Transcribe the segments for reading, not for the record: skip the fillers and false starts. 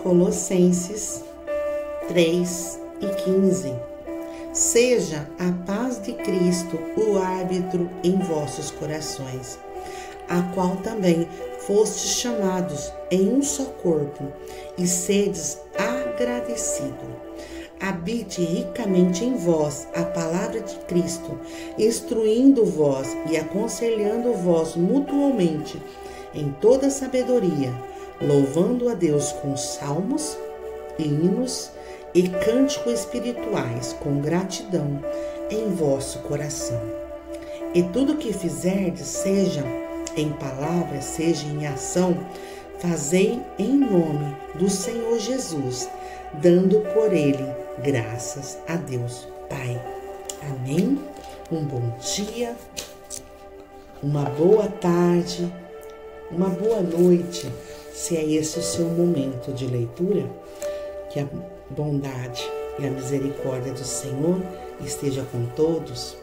Colossenses 3:15. Seja a paz de Cristo o árbitro em vossos corações, a qual também fostes chamados em um só corpo, e sedes agradecidos. Habite ricamente em vós a palavra de Cristo, instruindo-vos e aconselhando-vos mutuamente em toda sabedoria, louvando a Deus com salmos, hinos e cânticos espirituais com gratidão em vosso coração. E tudo que fizerdes, seja em palavra, seja em ação, fazei em nome do Senhor Jesus, dando por ele graças a Deus Pai. Amém? Um bom dia, uma boa tarde, uma boa noite, se é esse o seu momento de leitura. Que a bondade e a misericórdia do Senhor esteja com todos.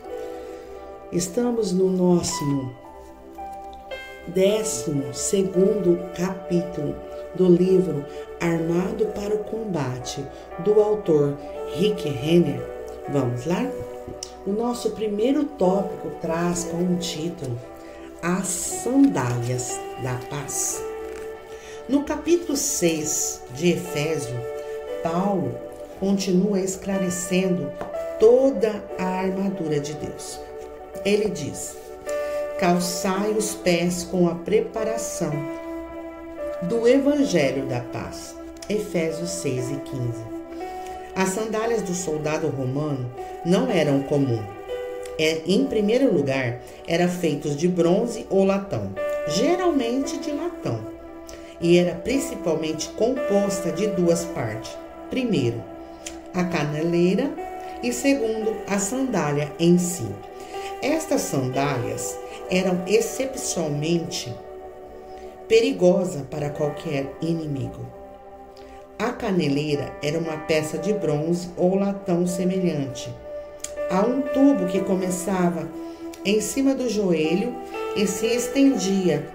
Estamos no nosso 12º capítulo do livro Armado para o Combate, do autor Rick Renner. Vamos lá? O nosso primeiro tópico traz como título As Sandálias da Paz. No capítulo 6 de Efésios, Paulo continua esclarecendo toda a armadura de Deus. Ele diz: calçai os pés com a preparação do Evangelho da Paz. Efésios 6:15. As sandálias do soldado romano não eram comuns. Em primeiro lugar, eram feitos de bronze ou latão, geralmente de latão, e era principalmente composta de duas partes. Primeiro, a caneleira e segundo, a sandália em si. Estas sandálias eram excepcionalmente perigosas para qualquer inimigo. A caneleira era uma peça de bronze ou latão semelhante a um tubo que começava em cima do joelho e se estendia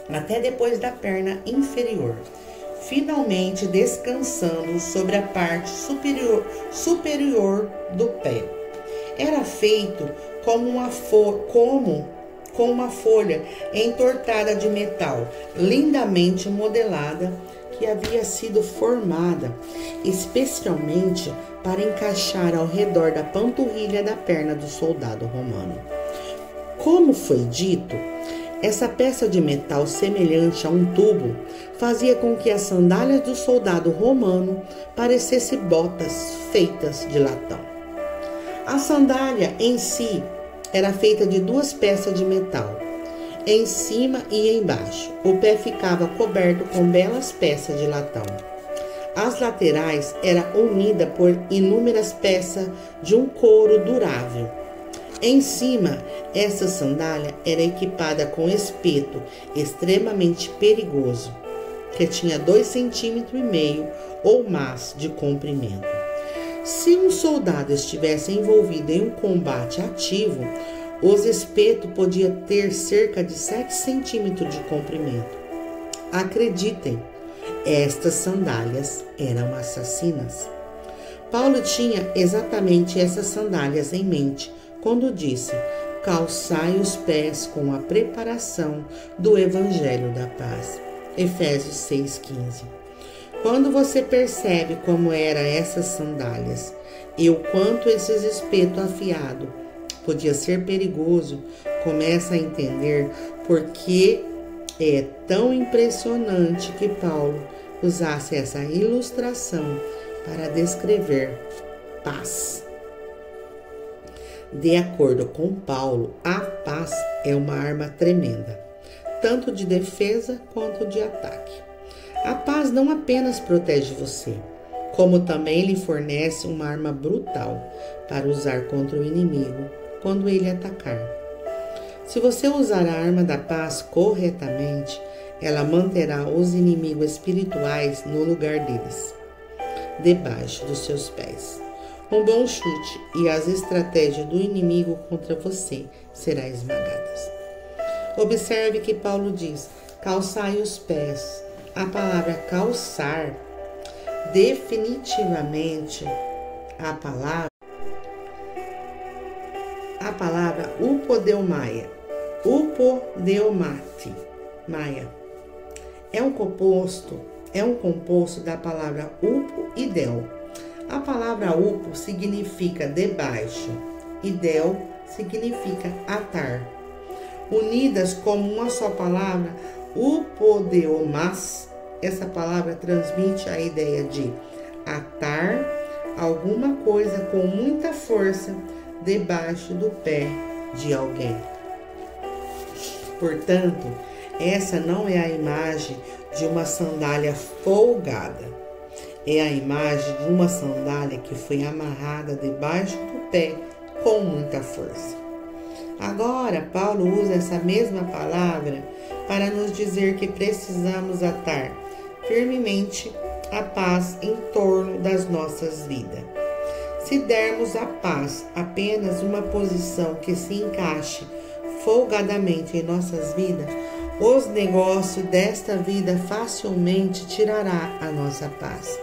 até depois da perna inferior, finalmente descansando sobre a parte superior do pé. Era feito com uma folha entortada de metal, lindamente modelada, que havia sido formada especialmente para encaixar ao redor da panturrilha da perna do soldado romano. Como foi dito, essa peça de metal semelhante a um tubo fazia com que as sandálias do soldado romano parecessem botas feitas de latão. A sandália em si era feita de duas peças de metal, em cima e embaixo. O pé ficava coberto com belas peças de latão. As laterais eram unidas por inúmeras peças de um couro durável. Em cima, essa sandália era equipada com espeto extremamente perigoso, que tinha 2,5 cm ou mais de comprimento. Se um soldado estivesse envolvido em um combate ativo, os espetos podiam ter cerca de 7 centímetros de comprimento. Acreditem, estas sandálias eram assassinas. Paulo tinha exatamente essas sandálias em mente quando disse: calçai os pés com a preparação do Evangelho da Paz. Efésios 6,15. Quando você percebe como eram essas sandálias e o quanto esses espetos afiados podia ser perigoso, começa a entender por que é tão impressionante que Paulo usasse essa ilustração para descrever paz. De acordo com Paulo, a paz é uma arma tremenda, tanto de defesa quanto de ataque. A paz não apenas protege você, como também lhe fornece uma arma brutal para usar contra o inimigo quando ele atacar. Se você usar a arma da paz corretamente, ela manterá os inimigos espirituais no lugar deles, debaixo dos seus pés. Um bom chute e as estratégias do inimigo contra você serão esmagadas. Observe que Paulo diz: calçai os pés A palavra calçar, definitivamente, a palavra upodeomaia, upodeomate, maia, é um composto da palavra upo e del. A palavra upo significa debaixo e del significa atar. Unidas como uma só palavra, upodeomas, essa palavra transmite a ideia de atar alguma coisa com muita força debaixo do pé de alguém. Portanto, essa não é a imagem de uma sandália folgada. É a imagem de uma sandália que foi amarrada debaixo do pé com muita força. Agora, Paulo usa essa mesma palavra para nos dizer que precisamos atar firmemente a paz em torno das nossas vidas. Se dermos à paz apenas uma posição que se encaixe folgadamente em nossas vidas, os negócios desta vida facilmente tirará a nossa paz.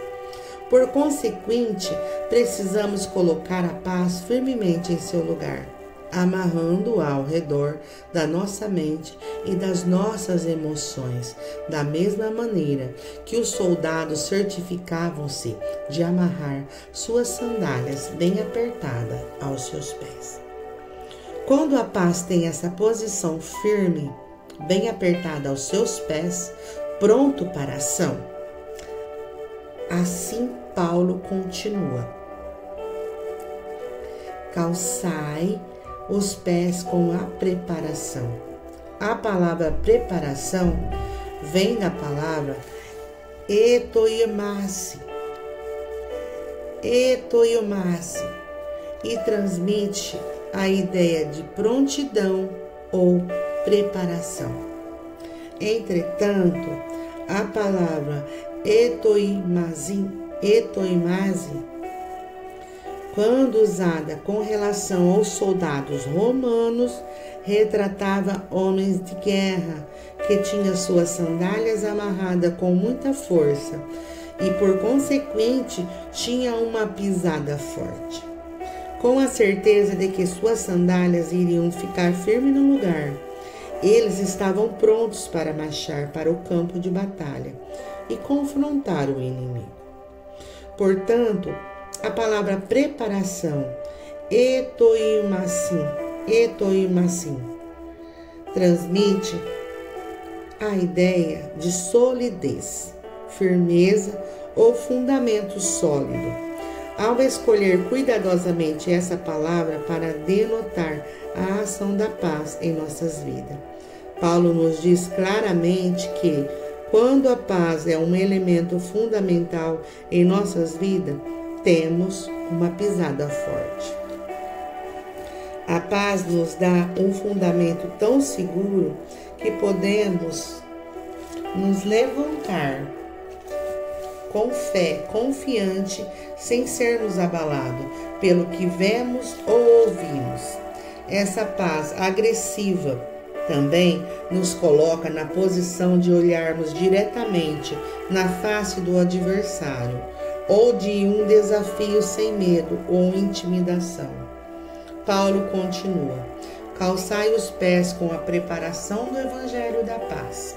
Por consequente, precisamos colocar a paz firmemente em seu lugar, amarrando-a ao redor da nossa mente e das nossas emoções, da mesma maneira que os soldados certificavam-se de amarrar suas sandálias bem apertadas aos seus pés. Quando a paz tem essa posição firme, bem apertada aos seus pés, pronto para a ação, assim Paulo continua: calçai os pés com a preparação. A palavra preparação vem da palavra etoimase, e transmite a ideia de prontidão ou preparação. Entretanto, a palavra etoimase, quando usada com relação aos soldados romanos, retratava homens de guerra que tinham suas sandálias amarradas com muita força e, por consequente, tinha uma pisada forte. Com a certeza de que suas sandálias iriam ficar firmes no lugar, eles estavam prontos para marchar para o campo de batalha e confrontar o inimigo. Portanto, a palavra preparação, etoimasim, transmite a ideia de solidez, firmeza ou fundamento sólido. Ao escolher cuidadosamente essa palavra para denotar a ação da paz em nossas vidas, Paulo nos diz claramente que, quando a paz é um elemento fundamental em nossas vidas, temos uma pisada forte. A paz nos dá um fundamento tão seguro que podemos nos levantar com fé, confiante, sem sermos abalados pelo que vemos ou ouvimos. Essa paz agressiva também nos coloca na posição de olharmos diretamente na face do adversário ou de um desafio sem medo ou intimidação. Paulo continua: calçai os pés com a preparação do Evangelho da paz.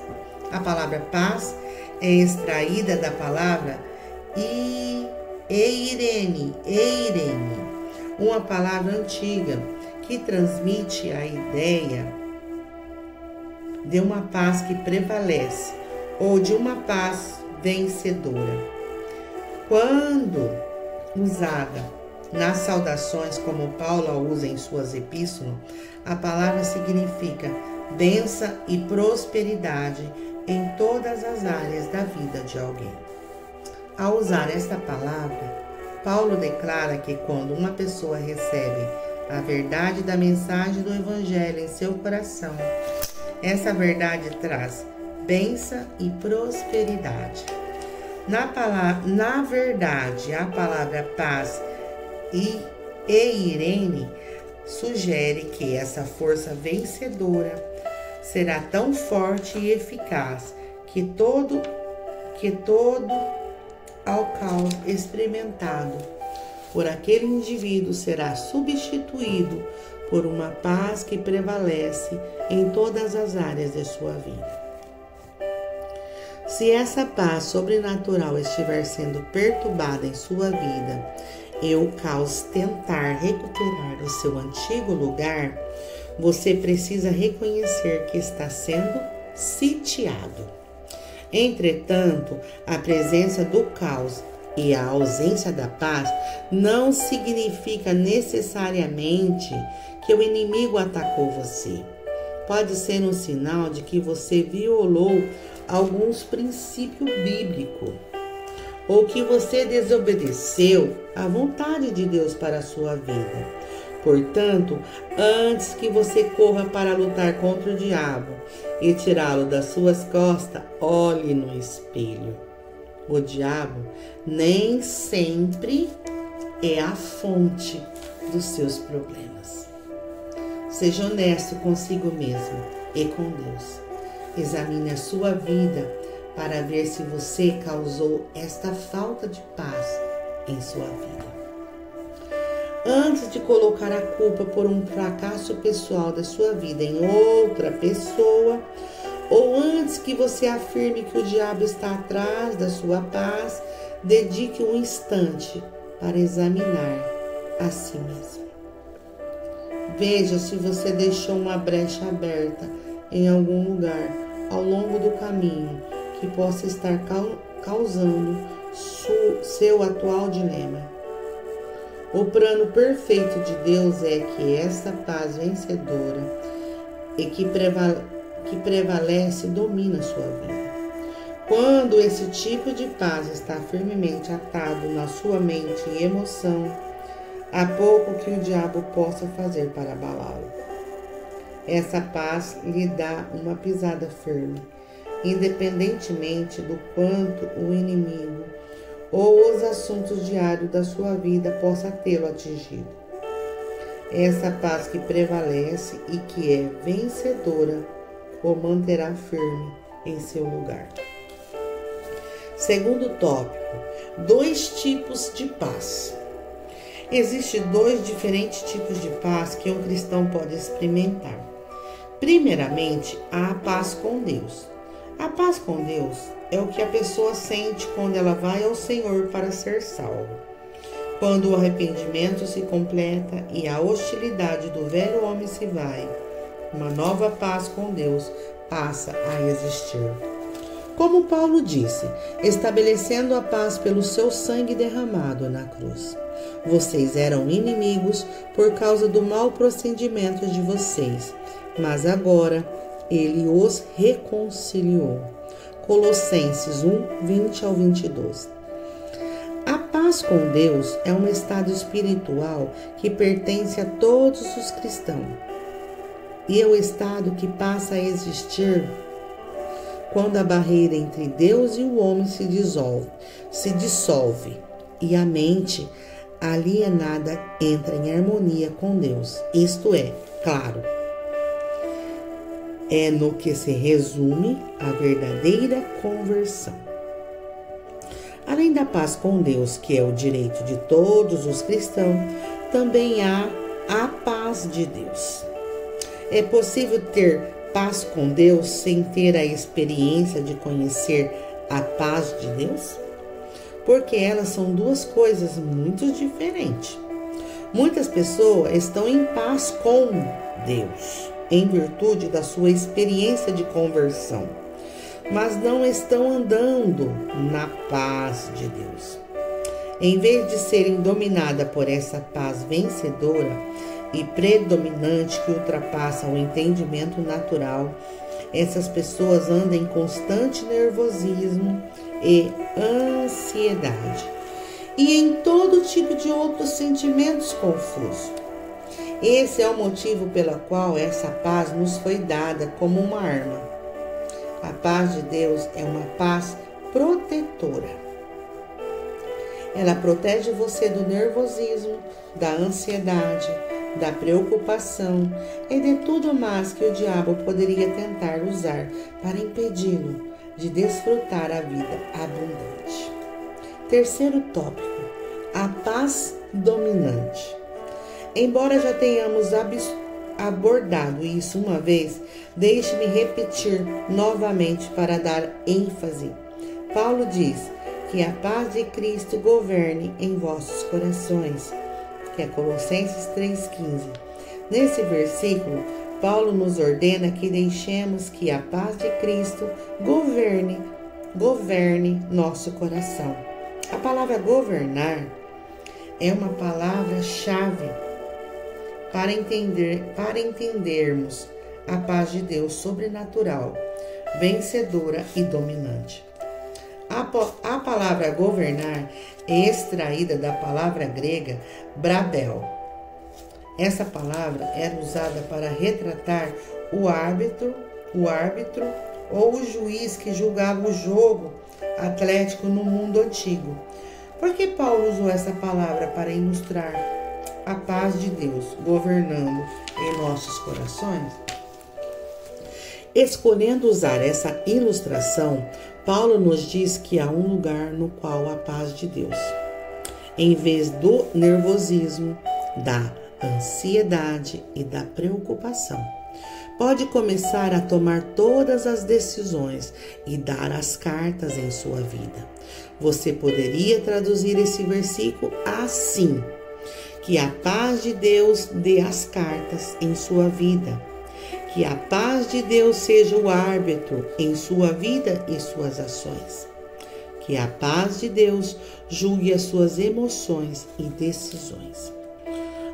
A palavra paz é extraída da palavra eirene, uma palavra antiga que transmite a ideia de uma paz que prevalece ou de uma paz vencedora. Quando usada nas saudações, como Paulo a usa em suas epístolas, a palavra significa bênção e prosperidade em todas as áreas da vida de alguém. Ao usar esta palavra, Paulo declara que quando uma pessoa recebe a verdade da mensagem do Evangelho em seu coração, essa verdade traz bênção e prosperidade. Na verdade, a palavra paz e eirene sugere que essa força vencedora será tão forte e eficaz que todo porque todo ao caos experimentado por aquele indivíduo será substituído por uma paz que prevalece em todas as áreas de sua vida. Se essa paz sobrenatural estiver sendo perturbada em sua vida e o caos tentar recuperar o seu antigo lugar, você precisa reconhecer que está sendo sitiado. Entretanto, a presença do caos e a ausência da paz não significa necessariamente que o inimigo atacou você. Pode ser um sinal de que você violou alguns princípios bíblicos ou que você desobedeceu à vontade de Deus para a sua vida. Portanto, antes que você corra para lutar contra o diabo e tirá-lo das suas costas, olhe no espelho. O diabo nem sempre é a fonte dos seus problemas. Seja honesto consigo mesmo e com Deus. Examine a sua vida para ver se você causou esta falta de paz em sua vida. Antes de colocar a culpa por um fracasso pessoal da sua vida em outra pessoa, ou antes que você afirme que o diabo está atrás da sua paz, dedique um instante para examinar a si mesmo. Veja se você deixou uma brecha aberta em algum lugar ao longo do caminho que possa estar causando seu atual dilema. O plano perfeito de Deus é que essa paz vencedora e que prevalece domina a sua vida. Quando esse tipo de paz está firmemente atado na sua mente e emoção, há pouco que o diabo possa fazer para abalá-lo. Essa paz lhe dá uma pisada firme, independentemente do quanto o inimigo ou os assuntos diários da sua vida possa tê-lo atingido. Essa paz que prevalece e que é vencedora o manterá firme em seu lugar. Segundo tópico, 2 tipos de paz. Existem 2 diferentes tipos de paz que um cristão pode experimentar. Primeiramente, há a paz com Deus. A paz com Deus é o que a pessoa sente quando ela vai ao Senhor para ser salva. Quando o arrependimento se completa e a hostilidade do velho homem se vai, uma nova paz com Deus passa a existir. Como Paulo disse, estabelecendo a paz pelo seu sangue derramado na cruz. Vocês eram inimigos por causa do mau procedimento de vocês, mas agora ele os reconciliou. Colossenses 1, 20 ao 22. A paz com Deus é um estado espiritual que pertence a todos os cristãos. E é o estado que passa a existir quando a barreira entre Deus e o homem se dissolve e a mente alienada entra em harmonia com Deus. Isto é, claro, é no que se resume a verdadeira conversão. Além da paz com Deus, que é o direito de todos os cristãos, também há a paz de Deus. É possível ter paz com Deus sem ter a experiência de conhecer a paz de Deus? Porque elas são 2 coisas muito diferentes. Muitas pessoas estão em paz com Deus, em virtude da sua experiência de conversão, mas não estão andando na paz de Deus. Em vez de serem dominadas por essa paz vencedora e predominante que ultrapassa o entendimento natural, essas pessoas andam em constante nervosismo e ansiedade e em todo tipo de outros sentimentos confusos. Esse é o motivo pelo qual essa paz nos foi dada como uma arma. A paz de Deus é uma paz protetora. Ela protege você do nervosismo, da ansiedade, da preocupação e de tudo mais que o diabo poderia tentar usar para impedi-lo de desfrutar a vida abundante. Terceiro tópico, a paz dominante. Embora já tenhamos abordado isso uma vez, deixe-me repetir novamente para dar ênfase. Paulo diz que a paz de Cristo governe em vossos corações, que é Colossenses 3,15. Nesse versículo, Paulo nos ordena que deixemos que a paz de Cristo governe nosso coração. A palavra governar é uma palavra-chave para entendermos a paz de Deus sobrenatural, vencedora e dominante. A palavra governar é extraída da palavra grega brabel. Essa palavra era usada para retratar o árbitro ou o juiz que julgava o jogo atlético no mundo antigo. Por que Paulo usou essa palavra para ilustrar a paz de Deus governando em nossos corações? Escolhendo usar essa ilustração, Paulo nos diz que há um lugar no qual a paz de Deus, em vez do nervosismo, da ansiedade e da preocupação, pode começar a tomar todas as decisões e dar as cartas em sua vida. Você poderia traduzir esse versículo assim: que a paz de Deus dê as cartas em sua vida. Que a paz de Deus seja o árbitro em sua vida e suas ações. Que a paz de Deus julgue as suas emoções e decisões.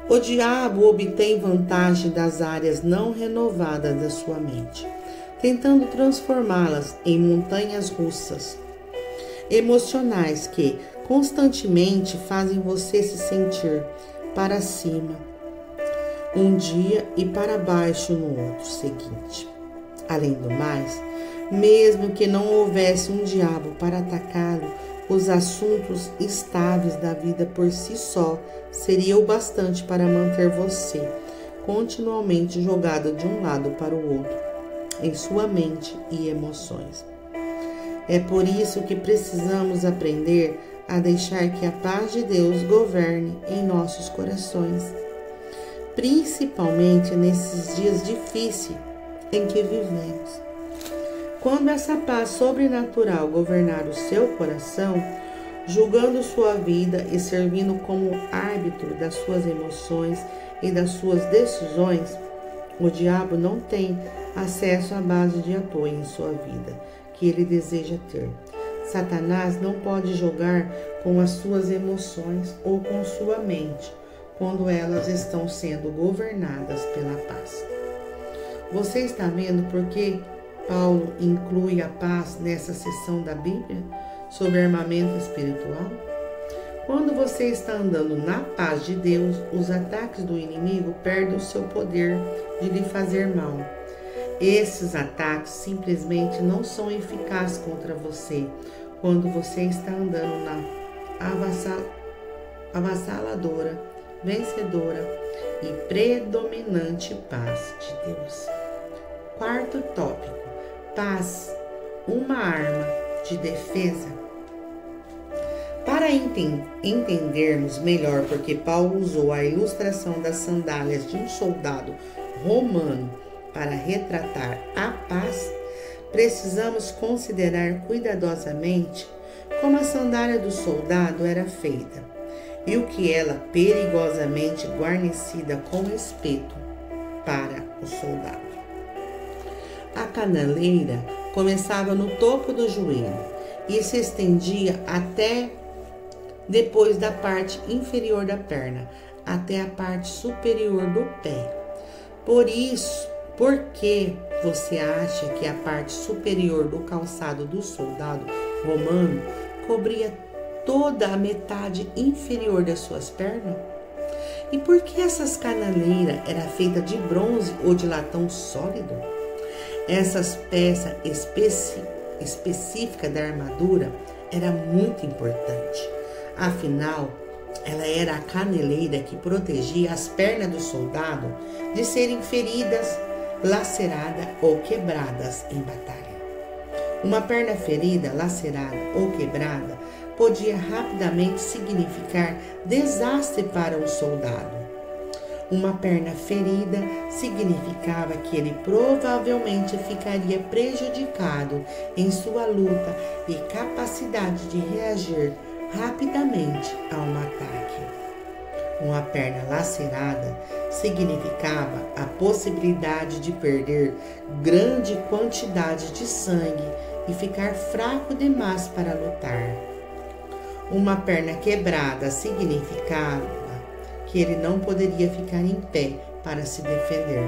O diabo obtém vantagem das áreas não renovadas da sua mente, tentando transformá-las em montanhas russas emocionais que constantemente fazem você se sentir para cima um dia e para baixo no outro seguinte. Além do mais, mesmo que não houvesse um diabo para atacá-lo, os assuntos estáveis da vida por si só seriam o bastante para manter você continuamente jogado de um lado para o outro, em sua mente e emoções. É por isso que precisamos aprender a deixar que a paz de Deus governe em nossos corações, principalmente nesses dias difíceis em que vivemos. Quando essa paz sobrenatural governar o seu coração, julgando sua vida e servindo como árbitro das suas emoções e das suas decisões, o diabo não tem acesso à base de apoio em sua vida que ele deseja ter. Satanás não pode jogar com as suas emoções ou com sua mente quando elas estão sendo governadas pela paz. Você está vendo por que Paulo inclui a paz nessa seção da Bíblia sobre armamento espiritual? Quando você está andando na paz de Deus, os ataques do inimigo perdem o seu poder de lhe fazer mal. Esses ataques simplesmente não são eficazes contra você quando você está andando na avassaladora, vencedora e predominante paz de Deus. Quarto tópico: paz, uma arma de defesa. Para entendermos melhor porque Paulo usou a ilustração das sandálias de um soldado romano para retratar a paz, precisamos considerar cuidadosamente como a sandália do soldado era feita e o que ela perigosamente guarnecida com espeto para o soldado. A caneleira começava no topo do joelho e se estendia até depois da parte inferior da perna, até a parte superior do pé. Por que você acha que a parte superior do calçado do soldado romano cobria toda a metade inferior das suas pernas? E por que essas caneleiras eram feitas de bronze ou de latão sólido? Essas peças específicas da armadura era muito importante. Afinal, ela era a caneleira que protegia as pernas do soldado de serem feridas, laceradas ou quebradas em batalha. Uma perna ferida, lacerada ou quebrada podia rapidamente significar desastre para um soldado. Uma perna ferida significava que ele provavelmente ficaria prejudicado em sua luta e capacidade de reagir rapidamente a um ataque. Uma perna lacerada significava a possibilidade de perder grande quantidade de sangue e ficar fraco demais para lutar. Uma perna quebrada significava que ele não poderia ficar em pé para se defender.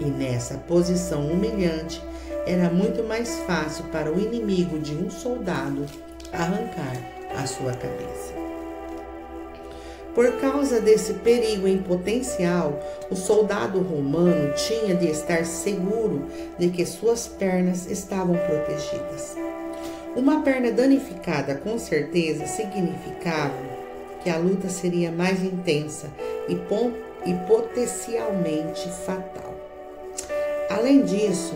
E nessa posição humilhante, era muito mais fácil para o inimigo de um soldado arrancar a sua cabeça. Por causa desse perigo em potencial, o soldado romano tinha de estar seguro de que suas pernas estavam protegidas. Uma perna danificada com certeza significava que a luta seria mais intensa e potencialmente fatal. Além disso,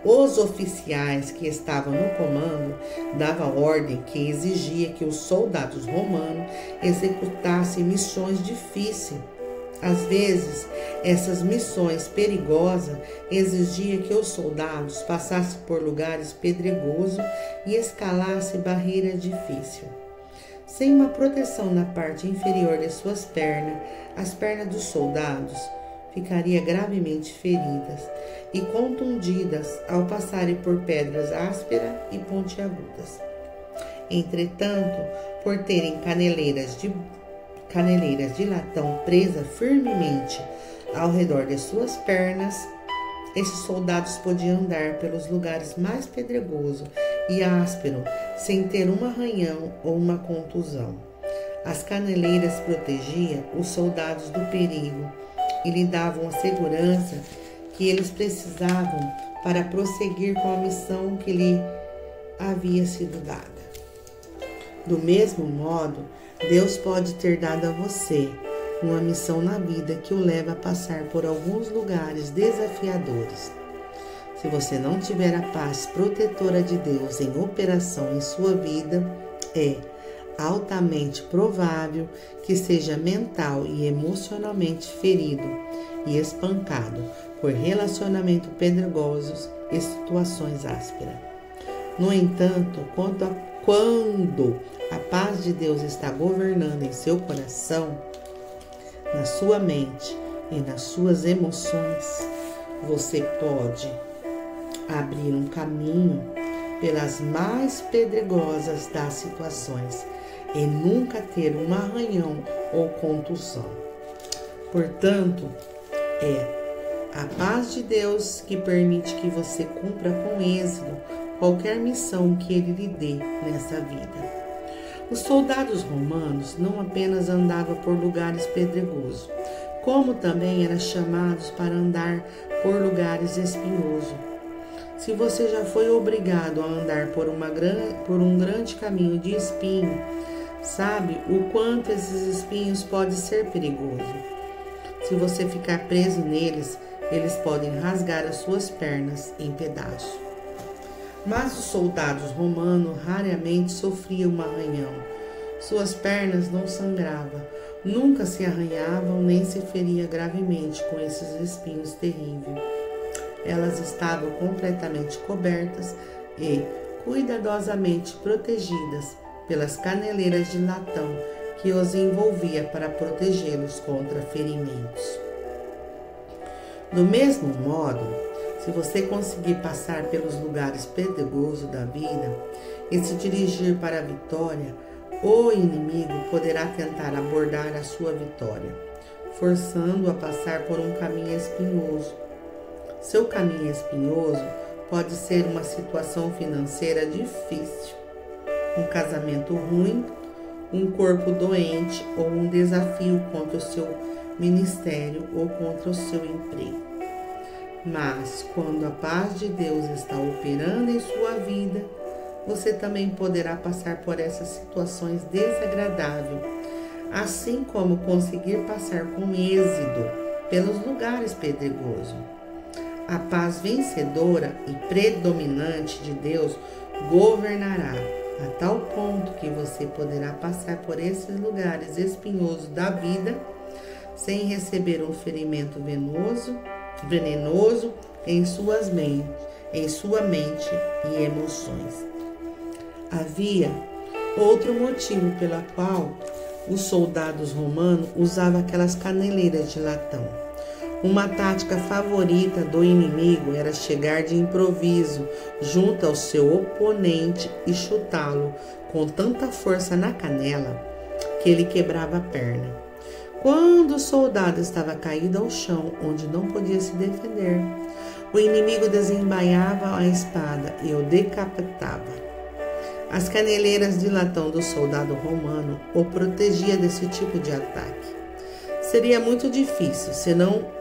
os oficiais que estavam no comando davam ordem que exigia que os soldados romanos executassem missões difíceis. Às vezes, essas missões perigosas exigiam que os soldados passassem por lugares pedregosos e escalassem barreiras difíceis. Sem uma proteção na parte inferior de suas pernas, as pernas dos soldados ficariam gravemente feridas e contundidas ao passarem por pedras ásperas e pontiagudas. Entretanto, por terem caneleiras de latão presas firmemente ao redor de suas pernas, esses soldados podiam andar pelos lugares mais pedregosos e ásperos sem ter um arranhão ou uma contusão. As caneleiras protegiam os soldados do perigo e lhe davam a segurança que eles precisavam para prosseguir com a missão que lhe havia sido dada. Do mesmo modo, Deus pode ter dado a você uma missão na vida que o leva a passar por alguns lugares desafiadores. Se você não tiver a paz protetora de Deus em operação em sua vida, é altamente provável que seja mental e emocionalmente ferido e espancado por relacionamentos pedregosos e situações ásperas. No entanto, quando a paz de Deus está governando em seu coração, na sua mente e nas suas emoções, você pode abrir um caminho pelas mais pedregosas das situações e nunca ter um arranhão ou contusão. Portanto, é a paz de Deus que permite que você cumpra com êxito qualquer missão que Ele lhe dê nessa vida. Os soldados romanos não apenas andavam por lugares pedregosos, como também eram chamados para andar por lugares espinhosos. Se você já foi obrigado a andar por um grande caminho de espinho, sabe o quanto esses espinhos podem ser perigosos. Se você ficar preso neles, eles podem rasgar as suas pernas em pedaços. Mas os soldados romanos raramente sofriam um arranhão. Suas pernas não sangravam, nunca se arranhavam nem se feriam gravemente com esses espinhos terríveis. Elas estavam completamente cobertas e cuidadosamente protegidas pelas caneleiras de latão que os envolvia para protegê-los contra ferimentos. Do mesmo modo, se você conseguir passar pelos lugares pedregosos da vida e se dirigir para a vitória, o inimigo poderá tentar abordar a sua vitória, forçando-o a passar por um caminho espinhoso. Seu caminho espinhoso pode ser uma situação financeira difícil, um casamento ruim, um corpo doente ou um desafio contra o seu ministério ou contra o seu emprego. Mas, quando a paz de Deus está operando em sua vida, você também poderá passar por essas situações desagradáveis, assim como conseguir passar com êxito pelos lugares pedregosos. a paz vencedora e predominante de Deus governará, a tal ponto que você poderá passar por esses lugares espinhosos da vida sem receber um ferimento venenoso em sua mente e emoções. Havia outro motivo pela qual os soldados romanos usavam aquelas caneleiras de latão. Uma tática favorita do inimigo era chegar de improviso junto ao seu oponente e chutá-lo com tanta força na canela que ele quebrava a perna. Quando o soldado estava caído ao chão, onde não podia se defender, o inimigo desembainhava a espada e o decapitava. As caneleiras de latão do soldado romano o protegia desse tipo de ataque. Seria muito difícil, se não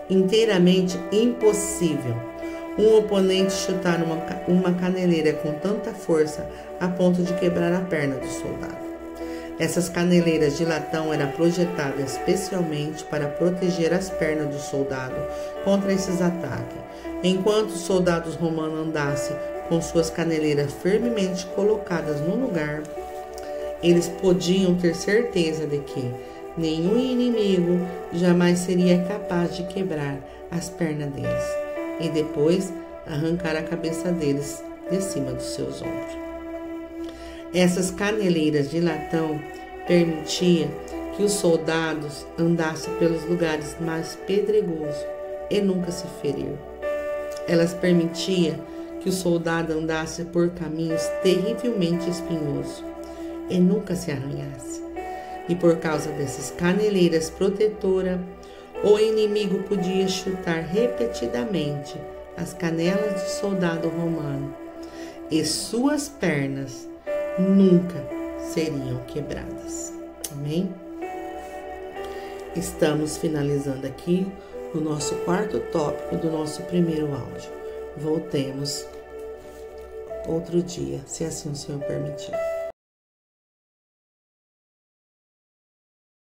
inteiramente impossível, um oponente chutar uma caneleira com tanta força a ponto de quebrar a perna do soldado. Essas caneleiras de latão eram projetadas especialmente para proteger as pernas do soldado contra esses ataques. Enquanto os soldados romanos andassem com suas caneleiras firmemente colocadas no lugar, eles podiam ter certeza de que nenhum inimigo jamais seria capaz de quebrar as pernas deles e depois arrancar a cabeça deles de cima dos seus ombros. Essas caneleiras de latão permitiam que os soldados andassem pelos lugares mais pedregosos e nunca se feriam. Elas permitiam que o soldado andasse por caminhos terrivelmente espinhosos e nunca se arranhasse. E por causa dessas caneleiras protetoras, o inimigo podia chutar repetidamente as canelas do soldado romano e suas pernas nunca seriam quebradas. Amém? Estamos finalizando aqui o nosso quarto tópico do nosso primeiro áudio. Voltemos outro dia, se assim o Senhor permitir.